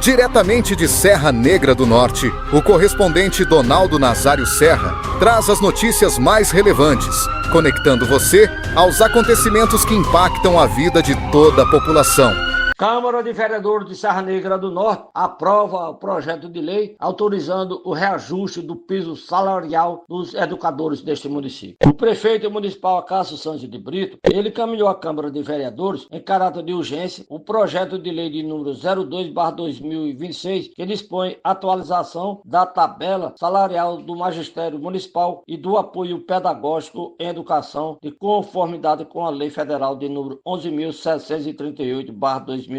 Diretamente de Serra Negra do Norte, o correspondente Donaldo Nazário Serra traz as notícias mais relevantes, conectando você aos acontecimentos que impactam a vida de toda a população. Câmara de Vereadores de Serra Negra do Norte aprova o projeto de lei autorizando o reajuste do piso salarial dos educadores deste município. O prefeito municipal Acácio Santos de Brito, ele encaminhou à Câmara de Vereadores, em caráter de urgência, o projeto de lei de número 02/2026, que dispõe atualização da tabela salarial do magistério municipal e do apoio pedagógico em educação, de conformidade com a Lei Federal de número 11.738/2008,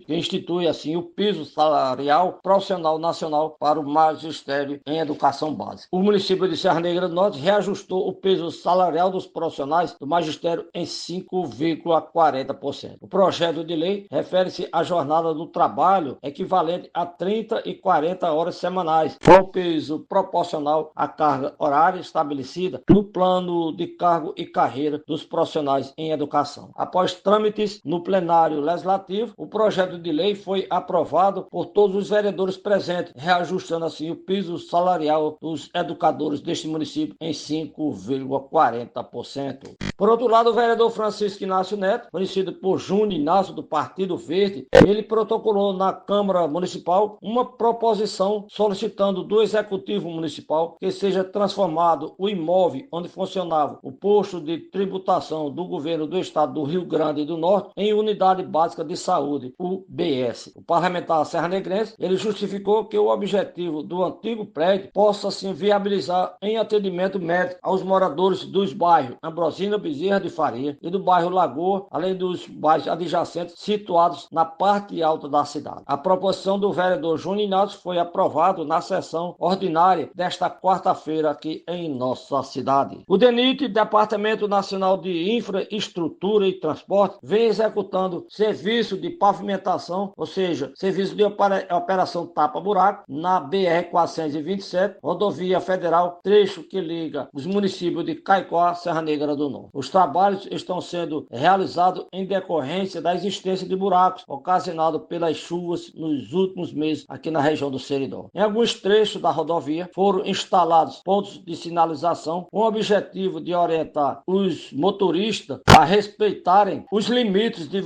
que institui assim o piso salarial profissional nacional para o magistério em educação básica. O município de Serra Negra do Norte reajustou o piso salarial dos profissionais do magistério em 5,40%. O projeto de lei refere-se à jornada do trabalho equivalente a 30 e 40 horas semanais, com o piso proporcional à carga horária estabelecida no plano de cargo e carreira dos profissionais em educação. Após trâmites no plenário legislativo, o projeto de lei foi aprovado por todos os vereadores presentes, reajustando assim o piso salarial dos educadores deste município em 5,40%. Por outro lado, o vereador Francisco Inácio Neto, conhecido por Júnior Inácio do Partido Verde, ele protocolou na Câmara Municipal uma proposição solicitando do Executivo Municipal que seja transformado o imóvel onde funcionava o posto de tributação do governo do estado do Rio Grande do Norte em unidade básica de saúde, UBS. O parlamentar serranegrense, ele justificou que o objetivo do antigo prédio possa assim viabilizar em atendimento médico aos moradores dos bairros Ambrosina Bezerra de Faria e do bairro Lagoa, além dos bairros adjacentes situados na parte alta da cidade. A proposição do vereador Júnior Inácio foi aprovada na sessão ordinária desta quarta-feira aqui em nossa cidade. O DENIT, Departamento Nacional de Infraestrutura e Transporte, vem executando serviço de pavimentação, ou seja, serviço de operação tapa-buraco na BR-427, rodovia federal, trecho que liga os municípios de Caicoá, Serra Negra do Norte. Os trabalhos estão sendo realizados em decorrência da existência de buracos ocasionados pelas chuvas nos últimos meses aqui na região do Seridó. Em alguns trechos da rodovia foram instalados pontos de sinalização com o objetivo de orientar os motoristas a respeitarem os limites de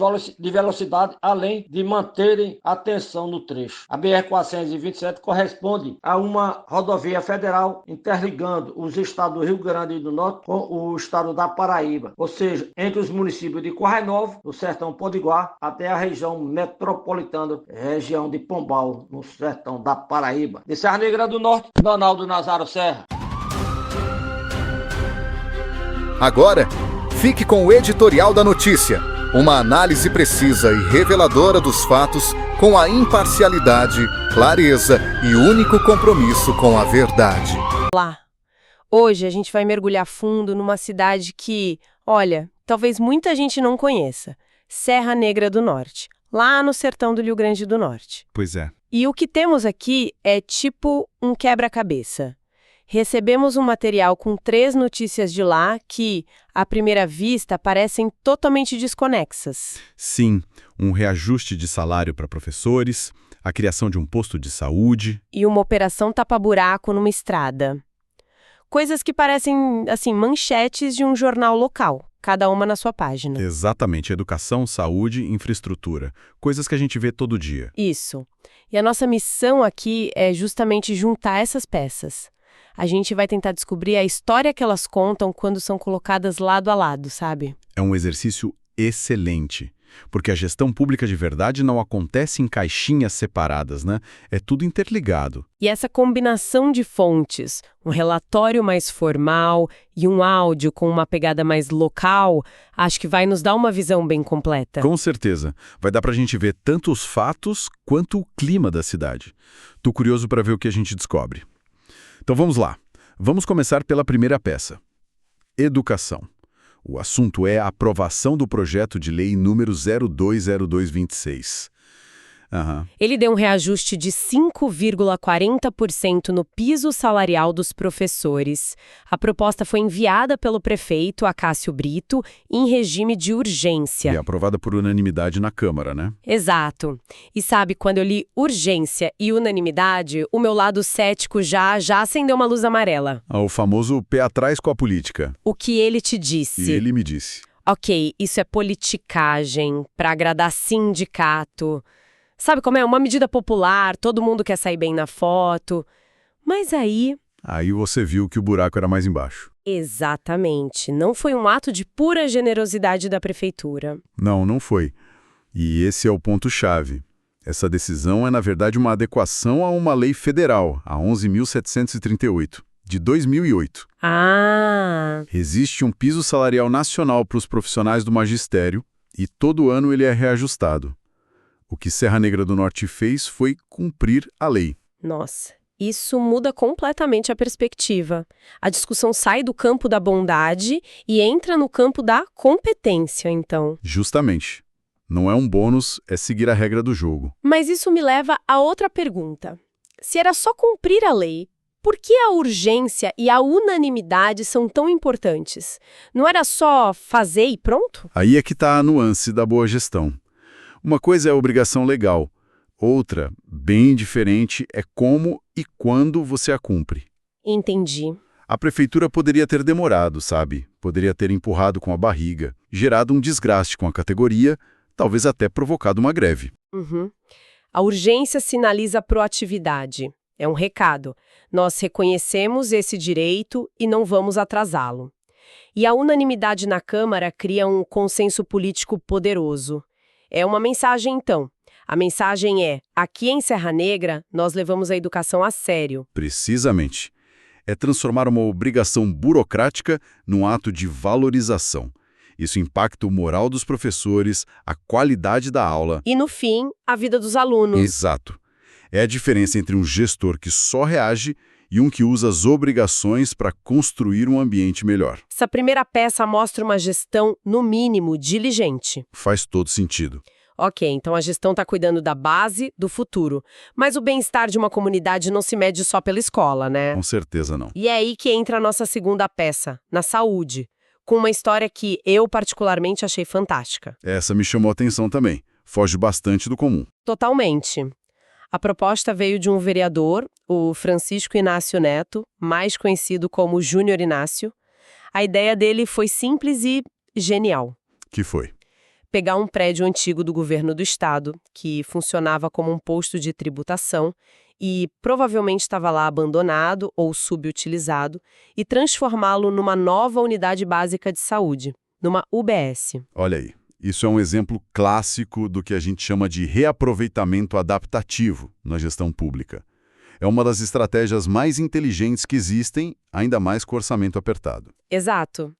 velocidade, além de manterem atenção no trecho. A BR-427 corresponde a uma rodovia federal interligando os estados do Rio Grande do Norte com o estado da Paraíba, ou seja, entre os municípios de Currais Novos, no sertão potiguar, até a região metropolitana, região de Pombal, no sertão da Paraíba. De Serra Negra do Norte, Donaldo Nazário Serra. Agora, fique com o editorial da notícia. Uma análise precisa e reveladora dos fatos com a imparcialidade, clareza e único compromisso com a verdade. Olá! Hoje a gente vai mergulhar fundo numa cidade que, olha, talvez muita gente não conheça. Serra Negra do Norte, lá no sertão do Rio Grande do Norte. Pois é. E o que temos aqui é tipo um quebra-cabeça. Recebemos um material com 3 notícias de lá que, à primeira vista, parecem totalmente desconexas. Sim, um reajuste de salário para professores, a criação de um posto de saúde. E uma operação tapa-buraco numa estrada. Coisas que parecem, assim, manchetes de um jornal local, cada uma na sua página. Exatamente, educação, saúde, infraestrutura. Coisas que a gente vê todo dia. Isso. E a nossa missão aqui é justamente juntar essas peças. A gente vai tentar descobrir a história que elas contam quando são colocadas lado a lado, sabe? É um exercício excelente, porque a gestão pública de verdade não acontece em caixinhas separadas, né? É tudo interligado. E essa combinação de fontes, um relatório mais formal e um áudio com uma pegada mais local, acho que vai nos dar uma visão bem completa. Com certeza. Vai dar pra gente ver tanto os fatos quanto o clima da cidade. Tô curioso para ver o que a gente descobre. Então vamos lá. Vamos começar pela primeira peça. Educação. O assunto é a aprovação do projeto de lei número 020226. Aham. Ele deu um reajuste de 5,40% no piso salarial dos professores. A proposta foi enviada pelo prefeito, Acácio Brito, em regime de urgência. E aprovada por unanimidade na Câmara, né? Exato. E sabe, quando eu li urgência e unanimidade, o meu lado cético já acendeu uma luz amarela. O famoso pé atrás com a política. O que ele te E disse? ele me disse. Ok, isso é politicagem, para agradar sindicato. Sabe como é? Uma medida popular, todo mundo quer sair bem na foto. Mas aí... Aí você viu que o buraco era mais embaixo. Exatamente. Não foi um ato de pura generosidade da prefeitura. Não, não foi. E esse é o ponto-chave. Essa decisão é, na verdade, uma adequação a uma lei federal, a 11.738, de 2008. Ah, Existe um piso salarial nacional para os profissionais do magistério e todo ano ele é reajustado. O que Serra Negra do Norte fez foi cumprir a lei. nossa. Isso muda completamente a perspectiva. A discussão sai do campo da bondade e entra no campo da competência, então. Justamente. Não é um bônus, é seguir a regra do jogo. Mas isso me leva a outra pergunta. Se era só cumprir a lei, por que a urgência e a unanimidade são tão importantes? Não era só fazer e pronto? Aí é que está a nuance da boa gestão. Uma coisa é a obrigação legal, outra, bem diferente, é como e quando você a cumpre. Entendi. A prefeitura poderia ter demorado, sabe? Poderia ter empurrado com a barriga, gerado um desgaste com a categoria, talvez até provocado uma greve. Uhum. A urgência sinaliza proatividade. É um recado. Nós reconhecemos esse direito e não vamos atrasá-lo. E a unanimidade na Câmara cria um consenso político poderoso. É uma mensagem, então. A mensagem é: aqui em Serra Negra, nós levamos a educação a sério. Precisamente. É transformar uma obrigação burocrática num ato de valorização. Isso impacta o moral dos professores, a qualidade da aula. E, no fim, a vida dos alunos. Exato. É a diferença entre um gestor que só reage e um que usa as obrigações para construir um ambiente melhor. Essa primeira peça mostra uma gestão, no mínimo, diligente. Faz todo sentido. Ok, então a gestão está cuidando da base, do futuro. Mas o bem-estar de uma comunidade não se mede só pela escola, né? Com certeza não. E é aí que entra a nossa segunda peça, na saúde, com uma história que eu particularmente achei fantástica. Essa me chamou a atenção também. Foge bastante do comum. Totalmente. A proposta veio de um vereador, o Francisco Inácio Neto, mais conhecido como Júnior Inácio. A ideia dele foi simples e genial. Que foi? Pegar um prédio antigo do governo do estado, que funcionava como um posto de tributação e provavelmente estava lá abandonado ou subutilizado, e transformá-lo numa nova unidade básica de saúde, numa UBS. Olha aí. Isso é um exemplo clássico do que a gente chama de reaproveitamento adaptativo na gestão pública. É uma das estratégias mais inteligentes que existem, ainda mais com orçamento apertado. Exato.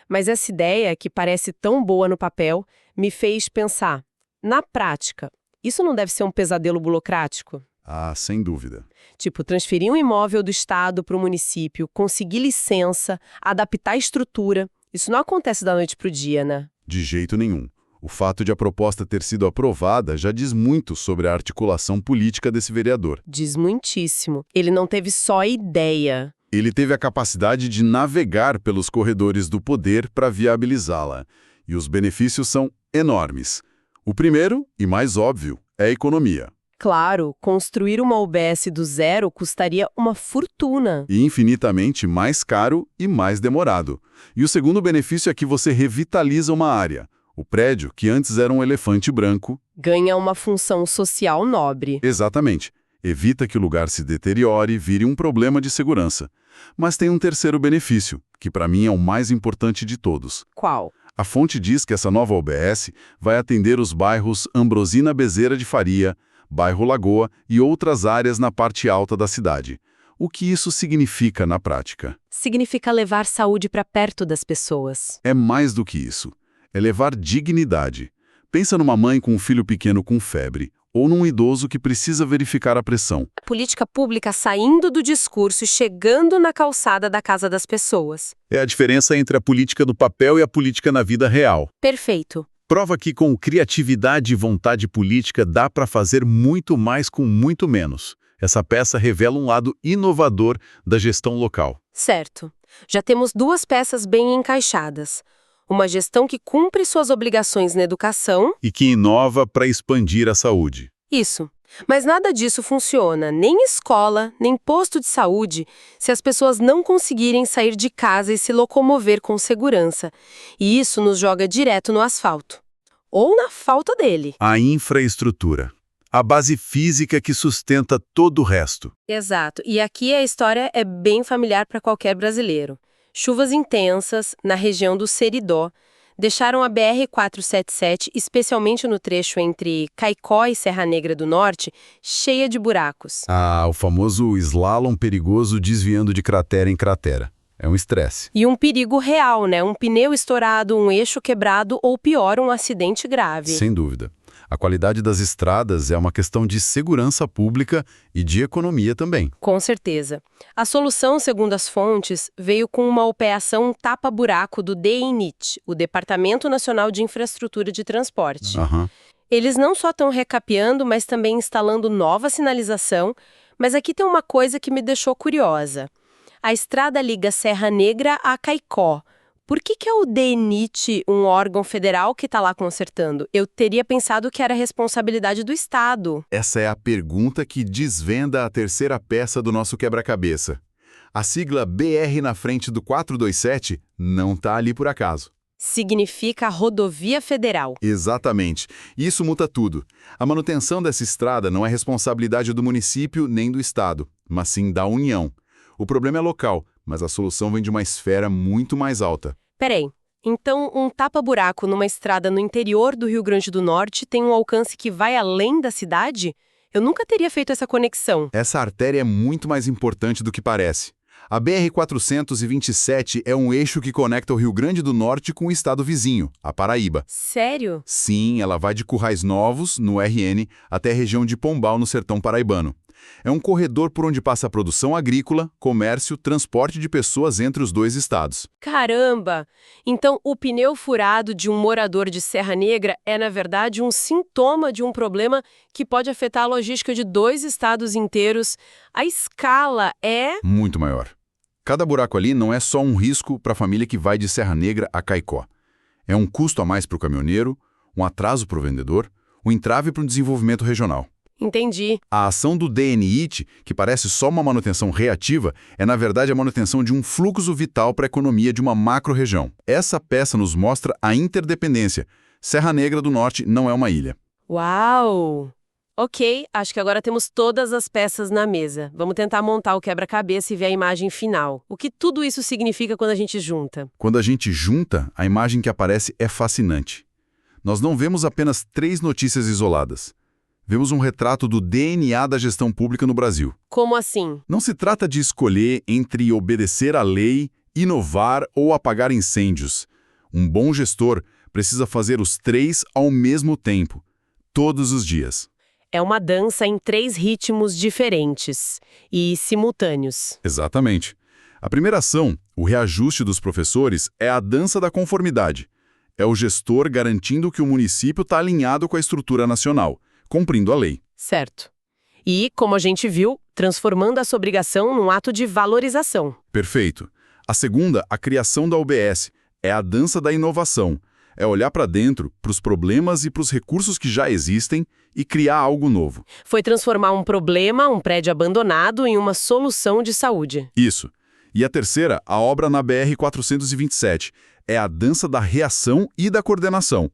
Mas essa ideia, que parece tão boa no papel, me fez pensar, na prática, isso não deve ser um pesadelo burocrático? Ah, sem dúvida. Tipo, transferir um imóvel do estado para o município, conseguir licença, adaptar a estrutura. Isso não acontece da noite para o dia, né? De jeito nenhum. O fato de a proposta ter sido aprovada já diz muito sobre a articulação política desse vereador. Diz muitíssimo. Ele não teve só ideia. Ele teve a capacidade de navegar pelos corredores do poder para viabilizá-la. E os benefícios são enormes. O primeiro, e mais óbvio, é a economia. Claro, construir uma UBS do zero custaria uma fortuna. E infinitamente mais caro e mais demorado. E o segundo benefício é que você revitaliza uma área. O prédio, que antes era um elefante branco... ganha uma função social nobre. Exatamente. Evita que o lugar se deteriore e vire um problema de segurança. Mas tem um terceiro benefício, que para mim é o mais importante de todos. Qual? A fonte diz que essa nova UBS vai atender os bairros Ambrosina Bezerra de Faria, bairro Lagoa e outras áreas na parte alta da cidade. O que isso significa na prática? Significa levar saúde para perto das pessoas. É mais do que isso. É levar dignidade. Pensa numa mãe com um filho pequeno com febre, ou num idoso que precisa verificar a pressão. Política pública saindo do discurso e chegando na calçada da casa das pessoas. É a diferença entre a política do papel e a política na vida real. Perfeito. Prova que com criatividade e vontade política dá para fazer muito mais com muito menos. Essa peça revela um lado inovador da gestão local. Certo. Já temos duas peças bem encaixadas. Uma gestão que cumpre suas obrigações na educação. E que inova para expandir a saúde. Isso. Mas nada disso funciona, nem escola, nem posto de saúde, se as pessoas não conseguirem sair de casa e se locomover com segurança. E isso nos joga direto no asfalto. Ou na falta dele. A infraestrutura. A base física que sustenta todo o resto. Exato. E aqui a história é bem familiar para qualquer brasileiro. Chuvas intensas na região do Seridó deixaram a BR-477, especialmente no trecho entre Caicó e Serra Negra do Norte, cheia de buracos. O famoso slalom perigoso desviando de cratera em cratera. É um estresse. E um perigo real, né? Um pneu estourado, um eixo quebrado ou pior, um acidente grave. Sem dúvida. A qualidade das estradas é uma questão de segurança pública e de economia também. Com certeza. A solução, segundo as fontes, veio com uma operação tapa-buraco do DENIT, o Departamento Nacional de Infraestrutura de Transporte. Eles não só estão recapeando, mas também instalando nova sinalização. Mas aqui tem uma coisa que me deixou curiosa. A estrada liga Serra Negra a Caicó. Por que é o DENIT um órgão federal que está lá consertando? Eu teria pensado que era responsabilidade do Estado. Essa é a pergunta que desvenda a terceira peça do nosso quebra-cabeça. A sigla BR na frente do 427 não está ali por acaso. Significa Rodovia Federal. Exatamente. Isso muda tudo. A manutenção dessa estrada não é responsabilidade do município nem do Estado, mas sim da União. O problema é local, mas a solução vem de uma esfera muito mais alta. Peraí, então um tapa-buraco numa estrada no interior do Rio Grande do Norte tem um alcance que vai além da cidade? Eu nunca teria feito essa conexão. Essa artéria é muito mais importante do que parece. A BR-427 é um eixo que conecta o Rio Grande do Norte com o estado vizinho, a Paraíba. Sério? Sim, ela vai de Currais Novos, no RN, até a região de Pombal, no sertão paraibano. É um corredor por onde passa a produção agrícola, comércio, transporte de pessoas entre os dois estados. Caramba! Então o pneu furado de um morador de Serra Negra é, na verdade, um sintoma de um problema que pode afetar a logística de dois estados inteiros. A escala é... muito maior. Cada buraco ali não é só um risco para a família que vai de Serra Negra a Caicó. É um custo a mais para o caminhoneiro, um atraso para o vendedor, um entrave para o desenvolvimento regional. Entendi. A ação do DENIT, que parece só uma manutenção reativa, é na verdade a manutenção de um fluxo vital para a economia de uma macro-região. Essa peça nos mostra a interdependência. Serra Negra do Norte não é uma ilha. Uau! Ok, acho que agora temos todas as peças na mesa. Vamos tentar montar o quebra-cabeça e ver a imagem final. O que tudo isso significa quando a gente junta? Quando a gente junta, a imagem que aparece é fascinante. Nós não vemos apenas 3 notícias isoladas. Vemos um retrato do DNA da gestão pública no Brasil. Como assim? Não se trata de escolher entre obedecer à lei, inovar ou apagar incêndios. Um bom gestor precisa fazer os 3 ao mesmo tempo, todos os dias. É uma dança em 3 ritmos diferentes e simultâneos. Exatamente. A primeira ação, o reajuste dos professores, é a dança da conformidade. É o gestor garantindo que o município está alinhado com a estrutura nacional, cumprindo a lei. Certo. E, como a gente viu, transformando essa obrigação num ato de valorização. Perfeito. A segunda, a criação da UBS, é a dança da inovação. É olhar para dentro, para os problemas e para os recursos que já existem e criar algo novo. Foi transformar um problema, um prédio abandonado, em uma solução de saúde. Isso. E a terceira, a obra na BR-427, é a dança da reação e da coordenação.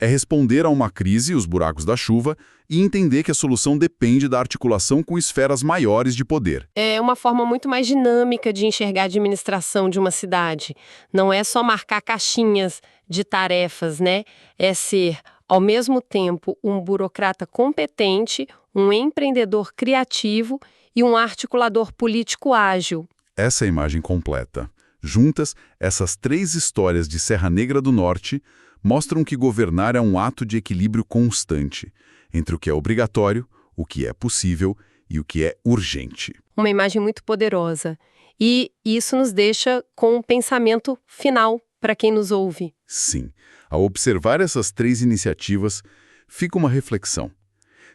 É responder a uma crise, os buracos da chuva, e entender que a solução depende da articulação com esferas maiores de poder. É uma forma muito mais dinâmica de enxergar a administração de uma cidade. Não é só marcar caixinhas de tarefas, né? É ser, ao mesmo tempo, um burocrata competente, um empreendedor criativo e um articulador político ágil. Essa é a imagem completa. Juntas, essas 3 histórias de Serra Negra do Norte mostram que governar é um ato de equilíbrio constante entre o que é obrigatório, o que é possível e o que é urgente. Uma imagem muito poderosa. E isso nos deixa com um pensamento final para quem nos ouve. Sim. Ao observar essas 3 iniciativas, fica uma reflexão.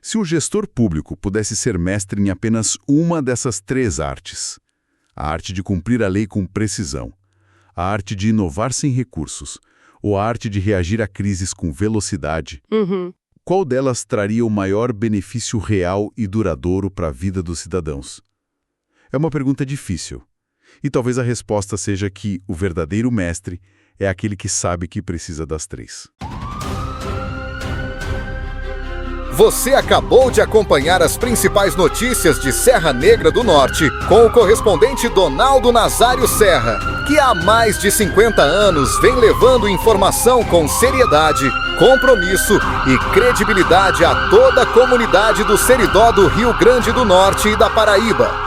Se o gestor público pudesse ser mestre em apenas uma dessas 3 artes, a arte de cumprir a lei com precisão, a arte de inovar sem recursos, ou a arte de reagir a crises com velocidade, qual delas traria o maior benefício real e duradouro para a vida dos cidadãos? É uma pergunta difícil. E talvez a resposta seja que o verdadeiro mestre é aquele que sabe que precisa das 3. Você acabou de acompanhar as principais notícias de Serra Negra do Norte com o correspondente Donaldo Nazário Serra, que há mais de 50 anos vem levando informação com seriedade, compromisso e credibilidade a toda a comunidade do Seridó do Rio Grande do Norte e da Paraíba.